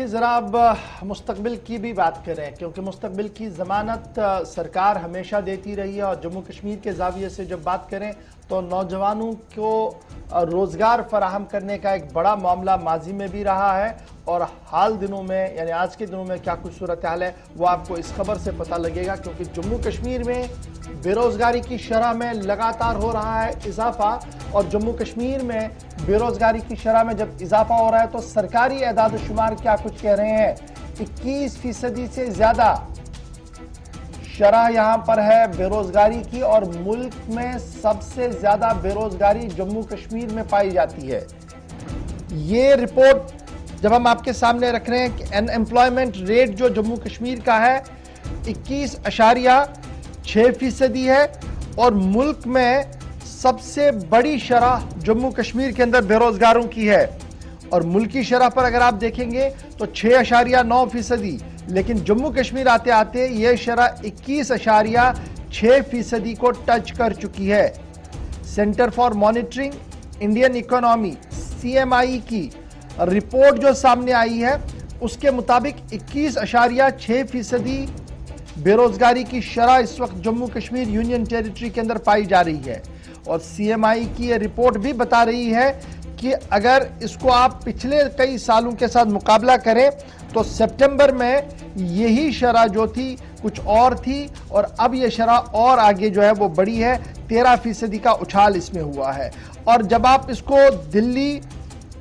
ज़रा अब मुस्तकबिल की भी बात करें, क्योंकि मुस्तकबिल की ज़मानत सरकार हमेशा देती रही है। और जम्मू कश्मीर के ज़ाविये से जब बात करें तो नौजवानों को रोज़गार फराहम करने का एक बड़ा मामला माजी में भी रहा है, और हाल दिनों में यानी आज के दिनों में क्या कुछ सूरत हाल है वो आपको इस खबर से पता लगेगा। क्योंकि जम्मू कश्मीर में बेरोज़गारी की शरह में लगातार हो रहा है इजाफा, और जम्मू कश्मीर में बेरोज़गारी की शरह में जब इजाफा हो रहा है तो सरकारी एदाद शुमार क्या कुछ कह रहे हैं, 21% से ज़्यादा शरह यहाँ पर है बेरोज़गारी की, और मुल्क में सबसे ज़्यादा बेरोज़गारी जम्मू कश्मीर में पाई जाती है। ये रिपोर्ट जब हम आपके सामने रख रहे हैं कि अनएम्प्लॉयमेंट रेट जो जम्मू कश्मीर का है 21.6% है, और मुल्क में सबसे बड़ी शरह जम्मू कश्मीर के अंदर बेरोजगारों की है। और मुल्की शरह पर अगर आप देखेंगे तो 6.9%, लेकिन जम्मू कश्मीर आते आते यह शरह 21.6% को टच कर चुकी है। Centre for monitoring Indian economy CMI की रिपोर्ट जो सामने आई है उसके मुताबिक 21.6% बेरोजगारी की शरह इस वक्त जम्मू कश्मीर यूनियन टेरिटरी के अंदर पाई जा रही है। और CMI की ये रिपोर्ट भी बता रही है कि अगर इसको आप पिछले कई सालों के साथ मुकाबला करें तो सितंबर में यही शरह जो थी कुछ और थी, और अब ये शरह और आगे जो है वो बड़ी है, 13% का उछाल इसमें हुआ है। और जब आप इसको दिल्ली,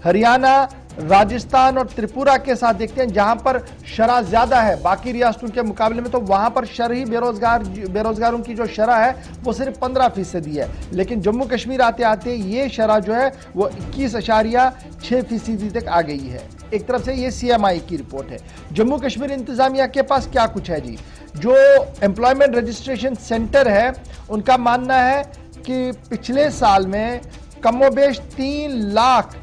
हरियाणा, राजस्थान और त्रिपुरा के साथ देखते हैं जहां पर शरह ज्यादा है बाकी रियासतों के मुकाबले में, तो वहां पर शरही बेरोजगारों की जो शरह है वो सिर्फ 15% है। लेकिन जम्मू कश्मीर आते आते ये शरह जो है वो 21.6% तक आ गई है। एक तरफ से ये CMI की रिपोर्ट है। जम्मू कश्मीर इंतजामिया के पास क्या कुछ है जी, जो एम्प्लॉयमेंट रजिस्ट्रेशन सेंटर है उनका मानना है कि पिछले साल में कमोबेश 3 लाख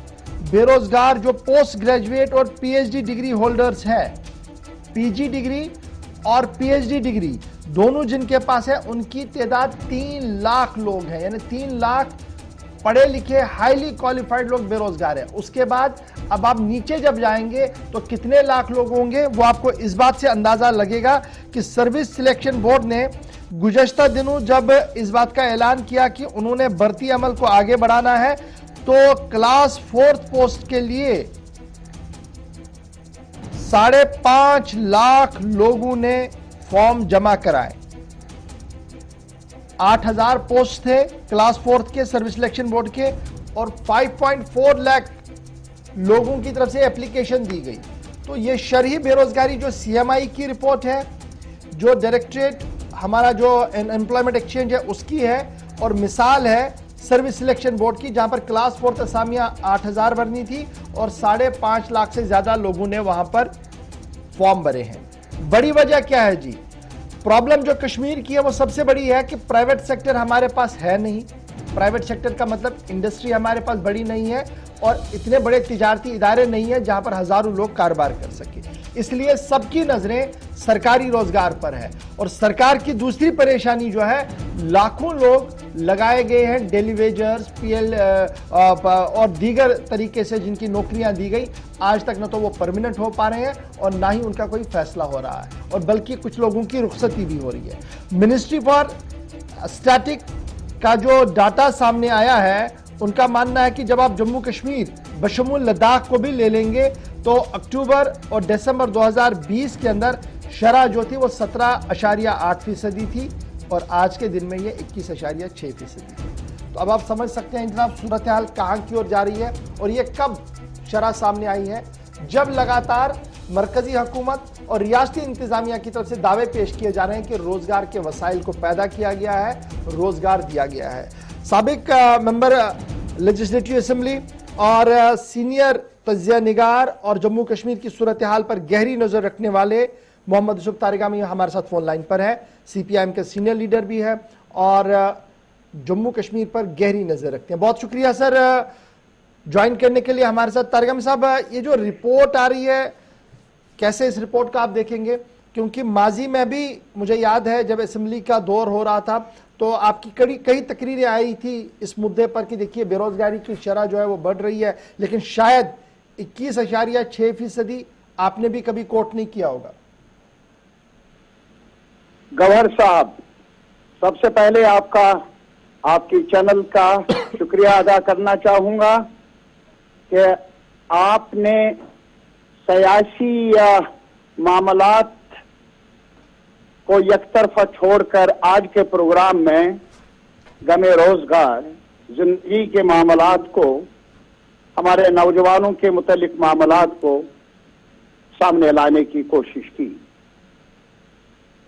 बेरोजगार जो पोस्ट ग्रेजुएट और PhD डिग्री होल्डर्स हैं, PG डिग्री और PhD डिग्री दोनों जिनके पास है, उनकी तादाद 3 लाख लोग हैं। यानी 3 लाख पढ़े लिखे हाईली क्वालिफाइड लोग बेरोजगार हैं। उसके बाद अब आप नीचे जब जाएंगे तो कितने लाख लोग होंगे वो आपको इस बात से अंदाजा लगेगा कि सर्विस सिलेक्शन बोर्ड ने गुज़श्ता दिनों जब इस बात का ऐलान किया कि उन्होंने भर्ती अमल को आगे बढ़ाना है, तो क्लास 4th पोस्ट के लिए 5.5 लाख लोगों ने फॉर्म जमा कराए। 8,000 पोस्ट थे क्लास 4th के सर्विस सिलेक्शन बोर्ड के, और 5.4 लाख लोगों की तरफ से एप्लीकेशन दी गई। तो ये शरही बेरोजगारी जो CMI की रिपोर्ट है, जो डायरेक्टरेट हमारा जो एम्प्लॉयमेंट एक्सचेंज है उसकी है, और मिसाल है सर्विस सिलेक्शन बोर्ड की जहां पर क्लास 4th असामियां 8,000 भरनी थी और 5.5 लाख से ज्यादा लोगों ने वहां पर फॉर्म भरे हैं। बड़ी वजह क्या है जी? प्रॉब्लम जो कश्मीर की है वो सबसे बड़ी है कि प्राइवेट सेक्टर हमारे पास है नहीं। प्राइवेट सेक्टर का मतलब इंडस्ट्री हमारे पास बड़ी नहीं है, और इतने बड़े तिजारती इदारे नहीं है जहां पर हजारों लोग कारोबार कर सके। इसलिए सबकी नजरें सरकारी रोजगार पर है। और सरकार की दूसरी परेशानी जो है, लाखों लोग लगाए गए हैं डेली वेजर्स, PL और दीगर तरीके से जिनकी नौकरियां दी गई, आज तक न तो वो परमानेंट हो पा रहे हैं और ना ही उनका कोई फैसला हो रहा है, और बल्कि कुछ लोगों की रुखसती भी हो रही है। मिनिस्ट्री फॉर स्टैटिक का जो डाटा सामने आया है उनका मानना है कि जब आप जम्मू कश्मीर बशमूल लद्दाख को भी ले लेंगे तो अक्टूबर और दिसंबर 2020 के अंदर शरह जो थी वो 17.8% थी, और आज के दिन में ये 21.6% थी। तो अब आप समझ सकते हैं जनाब सूरत हाल कहाँ की ओर जा रही है, और ये कब शरह सामने आई है, जब लगातार मरकजी हुकूमत और रियासती इंतजामिया की तरफ से दावे पेश किए जा रहे हैं कि रोजगार के वसाइल को पैदा किया गया है, रोजगार दिया गया है। साबिक मेंबर लेजिस्लेटिव असेंबली और सीनियर तज्जिया निगार और जम्मू कश्मीर की सूरत हाल पर गहरी नजर रखने वाले मोहम्मद यूसुफ तारिगामी हमारे साथ फोन लाइन पर है। CPIM के सीनियर लीडर भी है और जम्मू कश्मीर पर गहरी नजर रखते हैं। बहुत शुक्रिया सर ज्वाइन करने के लिए हमारे साथ। तारिगामी साहब, ये जो रिपोर्ट आ रही है, कैसे इस रिपोर्ट को आप देखेंगे? क्योंकि माजी में भी मुझे याद है जब असेंबली का दौर हो रहा था तो आपकी कई तकरीरें आई थी इस मुद्दे पर कि देखिए बेरोजगारी की शरह जो है वो बढ़ रही है, लेकिन शायद 21.6% آپ نے بھی کبھی کوٹ نہیں کیا ہوگا. گوہر صاحب، سب سے پہلے آپ کی چینل کا شکریہ ادا کرنا چاہوں گا کہ آپ نے سیاسی معاملات کو یک طرفہ چھوڑ کر آج کے پروگرام میں غم روزگار، زندگی کے معاملات کو، ہمارے نوجوانوں کے متعلق معاملات کو سامنے لانے کی کوشش کی.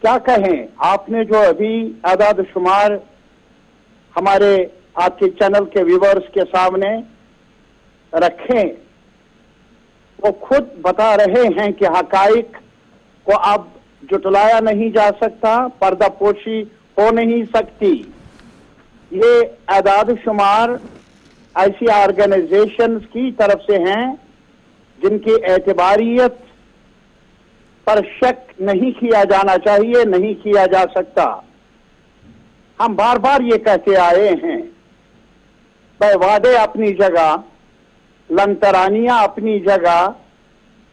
کیا کہیں، آپ نے جو ابھی اعداد و شمار ہمارے آپ کے چینل کے ویورز کے سامنے رکھے، وہ خود بتا رہے ہیں کہ حقائق کو اب جٹلایا نہیں جا سکتا، پردہ پوشی ہو نہیں سکتی. یہ اعداد و شمار ایسی آرگنائزیشنز کی طرف سے ہیں جن کی اعتباریت پر شک نہیں کیا جانا چاہیے، نہیں کیا جا سکتا. ہم بار بار یہ کہتے آئے ہیں، بے وعدے اپنی جگہ، لنترانیاں اپنی جگہ،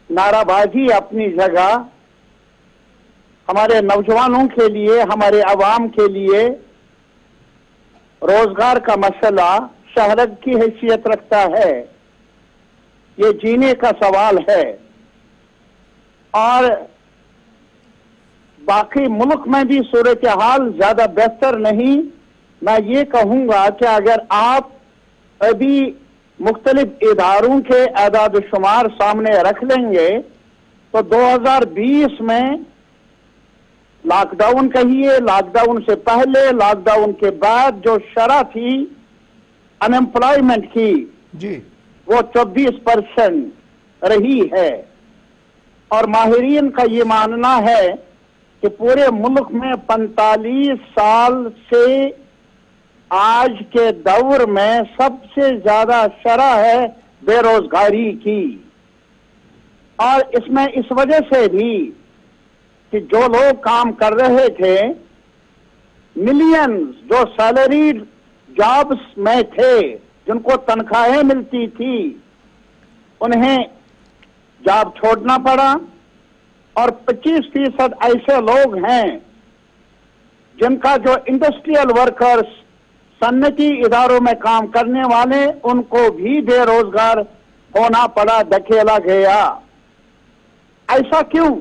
نعرہ بازی اپنی جگہ، ہمارے نوجوانوں کے لیے، ہمارے عوام کے لیے روزگار کا مسئلہ شہرت کی حیثیت رکھتا ہے. یہ جینے کا سوال ہے. اور باقی ملک میں بھی صورتحال زیادہ بہتر نہیں. میں یہ کہوں گا کہ اگر آپ ابھی مختلف اداروں کے اعداد و شمار سامنے رکھ لیں گے تو 2020 میں لاک ڈاؤن کہیے، لاک ڈاؤن سے پہلے، لاک ڈاؤن کے بعد جو شرح تھی ان ایمپلائمنٹ کی، جی، وہ 24% رہی ہے. اور ماہرین کا یہ ماننا ہے کہ پورے ملک میں 45 سال سے آج کے دور میں سب سے زیادہ شرح ہے بے روزگاری کی. اور اس میں اس وجہ سے بھی کہ جو لوگ کام کر رہے تھے، ملینز جو سیلریڈ جابس میں تھے، جن کو تنخواہیں ملتی تھی، انہیں جاب چھوڑنا پڑا. اور 25% ایسے لوگ ہیں جن کا جو انڈسٹریل ورکرز، صنعتی اداروں میں کام کرنے والے، ان کو بھی بے روزگار ہونا پڑا، دھکیلا گیا. ایسا کیوں؟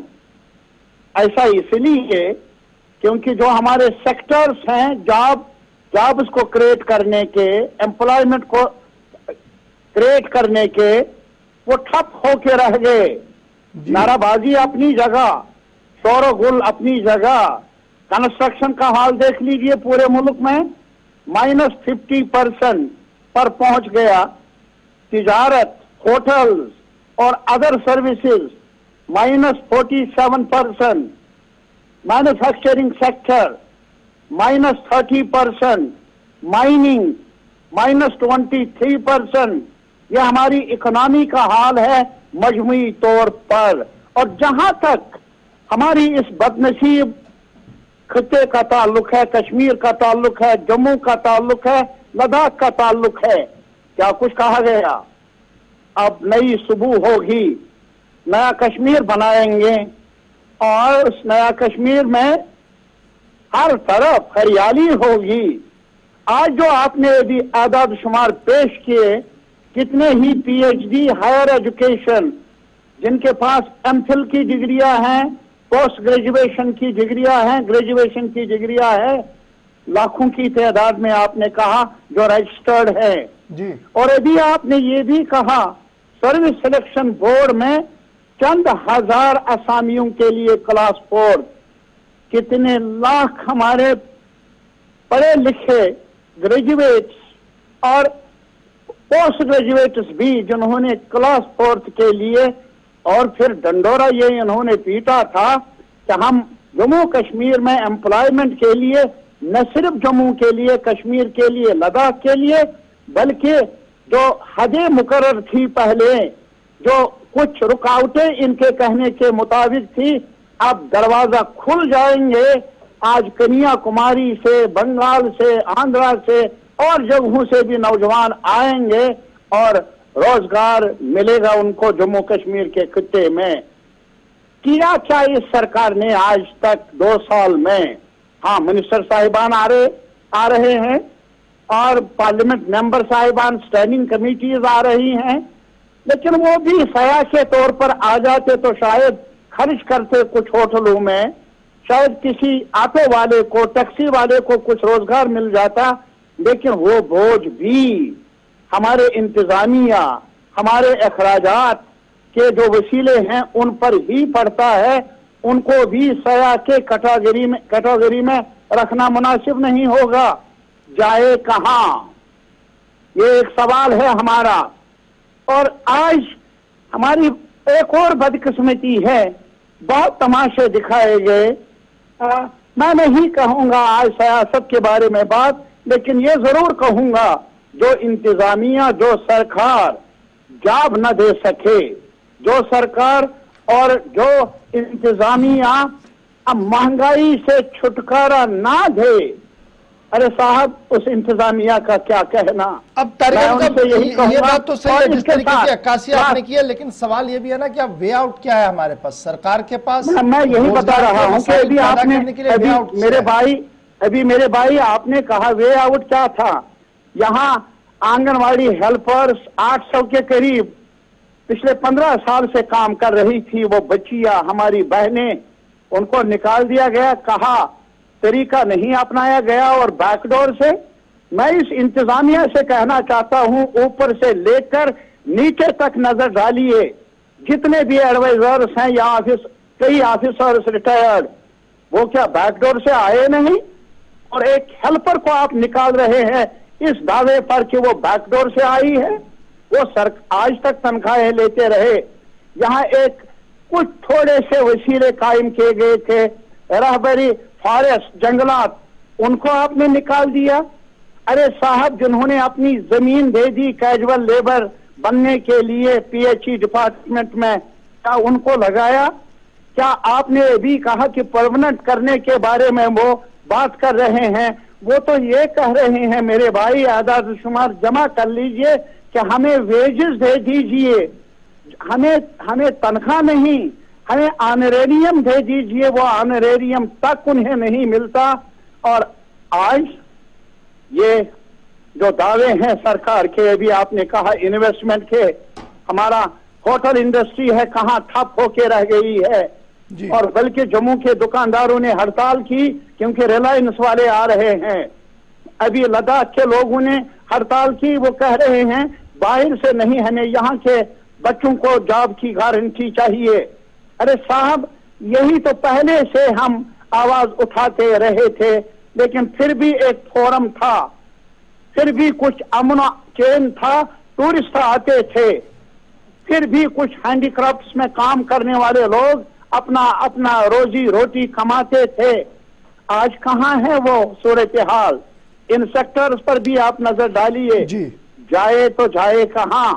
ایسا اس لیے کیونکہ جو ہمارے سیکٹرز ہیں جابس کو کریٹ کرنے کے، امپلائمنٹ کو کریٹ کرنے کے، وہ ٹھپ ہو کے رہ گئے. نعرہ بازی اپنی جگہ، شور و گل اپنی جگہ. کنسٹرکشن کا حال دیکھ لیجئے، پورے ملک میں -50% پر پہنچ گیا. تجارت، ہوٹلز اور other services -47%. Manufacturing sector -30%. Mining -23%. یہ ہماری اکنامی کا حال ہے مجموعی طور پر. اور جہاں تک ہماری اس بدنصیب خطے کا تعلق ہے، کشمیر کا تعلق ہے، جموں کا تعلق ہے، لداخ کا تعلق ہے، کیا کچھ کہا گیا؟ اب نئی صبح ہوگی، نیا کشمیر بنائیں گے، اور اس نیا کشمیر میں ہر طرف ہریالی ہوگی. آج جو آپ نے ابھی اعداد شمار پیش کیے، کتنے ہی P H D higher education, جن کے پاس ایم فل کی ڈگریاں ہیں، پوسٹ گریجویشن کی ڈگریاں ہیں، گریجویشن کی ڈگریاں ہیں، لاکھوں کی تعداد میں آپ نے کہا جو رجسٹرڈ ہے. جی. اور ابھی آپ نے یہ بھی کہا سروس سلیکشن بورڈ میں چند ہزار اسامیوں کے لیے کلاس 4. کتنے لاکھ ہمارے پڑھے لکھے گریجویٹس اور پوسٹ گریجویٹس بھی جنہوں نے کلاس 4 کے لیے، اور پھر ڈنڈورا یہ انہوں نے پیٹا تھا کہ ہم جموں کشمیر میں امپلائمنٹ کے لیے، نہ صرف جموں کے لیے، کشمیر کے لیے، لداخ کے لیے، بلکہ جو حدیں مقرر تھی پہلے، جو کچھ رکاوٹیں ان کے کہنے کے مطابق تھی، اب دروازہ کھل جائیں گے. آج کنیا کماری سے، بنگال سے، آندھرا سے اور جگہوں سے بھی نوجوان آئیں گے اور روزگار ملے گا ان کو جموں کشمیر کے خطے میں. किया क्या इस सरकार ने आज तक 2 साल में? हाँ, मिनिस्टर साहिबान आ रहे हैं और पार्लियामेंट मेंबर साहिबान स्टैंडिंग कमेटीज आ रही हैं, लेकिन वो भी सया के तौर पर आ जाते तो शायद खर्च करते कुछ होटलों में, शायद किसी ऑटो वाले को, टैक्सी वाले को कुछ रोजगार मिल जाता, लेकिन वो बोझ भी हमारे इंतजामिया, हमारे अखराजात के जो वसीले हैं उन पर ही पड़ता है। उनको भी सया के कैटेगरी में रखना मुनासिब नहीं होगा। जाए कहां, ये एक सवाल है हमारा। और आज हमारी एक और बदकिस्मती है, बहुत तमाशे दिखाए गए। मैं नहीं कहूंगा आज सियासत के बारे में बात, लेकिन ये जरूर कहूंगा जो इंतजामिया, जो सरकार जॉब न दे सके, जो सरकार और जो इंतजामिया अब महंगाई से छुटकारा ना दे, अरे साहब उस इंतजामिया का क्या कहना। अब ये बात तो सही है जिस तरीके की अक्कासी आपने की है, लेकिन सवाल ये भी है ना कि अब वे आउट क्या है हमारे पास, सरकार के पास? मैं यही बता रहा हूं कि अभी आपने मेरे भाई आपने कहा वे आउट क्या था। यहाँ आंगनवाड़ी हेल्पर्स 800 के करीब पिछले 15 साल से काम कर रही थी। वो बच्चियां, हमारी बहनें, उनको निकाल दिया गया, कहा तरीका नहीं अपनाया गया और बैकडोर से। मैं इस इंतजामिया से कहना चाहता हूं, ऊपर से लेकर नीचे तक नजर डालिए, जितने भी एडवाइजर्स हैं या कई ऑफिसर्स रिटायर्ड, वो क्या बैकडोर से आए नहीं? और एक हेल्पर को आप निकाल रहे हैं इस दावे पर कि वो बैकडोर से आई है। वो आज तक तनख्वाहें लेते रहे। यहाँ एक कुछ थोड़े से वसीले कायम किए गए थे, रहबरी, फॉरेस्ट, जंगलात, उनको आपने निकाल दिया। अरे साहब, जिन्होंने अपनी जमीन दे दी कैजुअल लेबर बनने के लिए पीएचई डिपार्टमेंट में, क्या उनको लगाया? क्या आपने भी कहा कि परमानेंट करने के बारे में वो बात कर रहे हैं? वो तो ये कह रहे हैं मेरे भाई, आदाद शुमार जमा कर लीजिए कि हमें वेजेस दे दीजिए, हमें तनख्वाह नहीं, हमें ऑनरेरियम दे दीजिए। वो ऑनरेरियम तक उन्हें नहीं मिलता। और आज ये जो दावे हैं सरकार के, अभी आपने कहा इन्वेस्टमेंट के, हमारा होटल इंडस्ट्री है कहां ठप होके रह गई है। और बल्कि जम्मू के दुकानदारों ने हड़ताल की क्योंकि रिलायंस वाले आ रहे हैं। अभी लद्दाख के लोगों ने हड़ताल की, वो कह रहे हैं बाहर से नहीं, हमें यहाँ के बच्चों को जॉब की गारंटी चाहिए। अरे साहब, यही तो पहले से हम आवाज उठाते रहे थे, लेकिन फिर भी एक फोरम था, फिर भी कुछ अमन चैन था, टूरिस्ट आते थे, फिर भी कुछ हैंडीक्राफ्ट्स में काम करने वाले लोग अपना रोजी रोटी कमाते थे। आज कहां है वो सूरत हाल? इन सेक्टर्स पर भी आप नजर डालिए, जाए तो जाए कहां?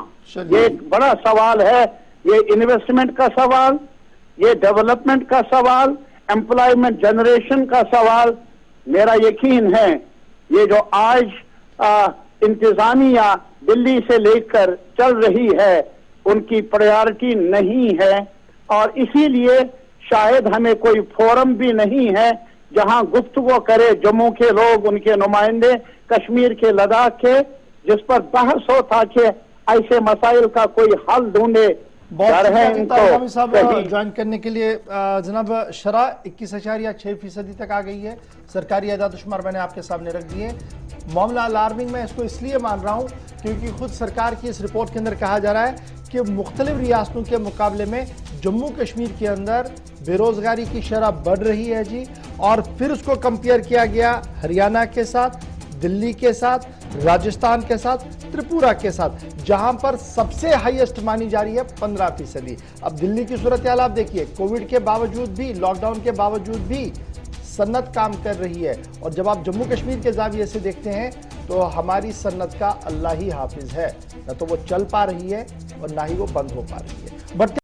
ये एक बड़ा सवाल है। ये इन्वेस्टमेंट का सवाल, ये डेवलपमेंट का सवाल, एम्प्लॉयमेंट जनरेशन का सवाल। मेरा यकीन है ये जो आज इंतजामिया दिल्ली से लेकर चल रही है, उनकी प्रायोरिटी नहीं है। और इसीलिए शायद हमें कोई फोरम भी नहीं है जहां गुफ्तगू करे जम्मू के लोग, उनके नुमाइंदे, कश्मीर के, लद्दाख के, जिस पर बहस हो ताकि ऐसे मसाइल का कोई हल ढूंढे। ज्वाइन करने के लिए जनाब शरह 21.6% तक आ गई है। सरकारी आदाद शुमार मैंने आपके सामने रख दिए। मामला अलार्मिंग मैं इसको इसलिए मान रहा हूं क्योंकि खुद सरकार की इस रिपोर्ट के अंदर कहा जा रहा है कि मुख्तलिफ रियासतों के मुकाबले में जम्मू कश्मीर के अंदर बेरोजगारी की शरह बढ़ रही है जी। और फिर उसको कंपेयर किया गया हरियाणा के साथ, दिल्ली के साथ, राजस्थान के साथ, त्रिपुरा के साथ, जहां पर सबसे हाईएस्ट मानी जा रही है 15%। अब दिल्ली की सूरत हाल आप देखिए, कोविड के बावजूद भी, लॉकडाउन के बावजूद भी सन्नत काम कर रही है। और जब आप जम्मू कश्मीर के जाविये से देखते हैं तो हमारी सन्नत का अल्लाह ही हाफिज है, न तो वो चल पा रही है और ना ही वो बंद हो पा रही है। बट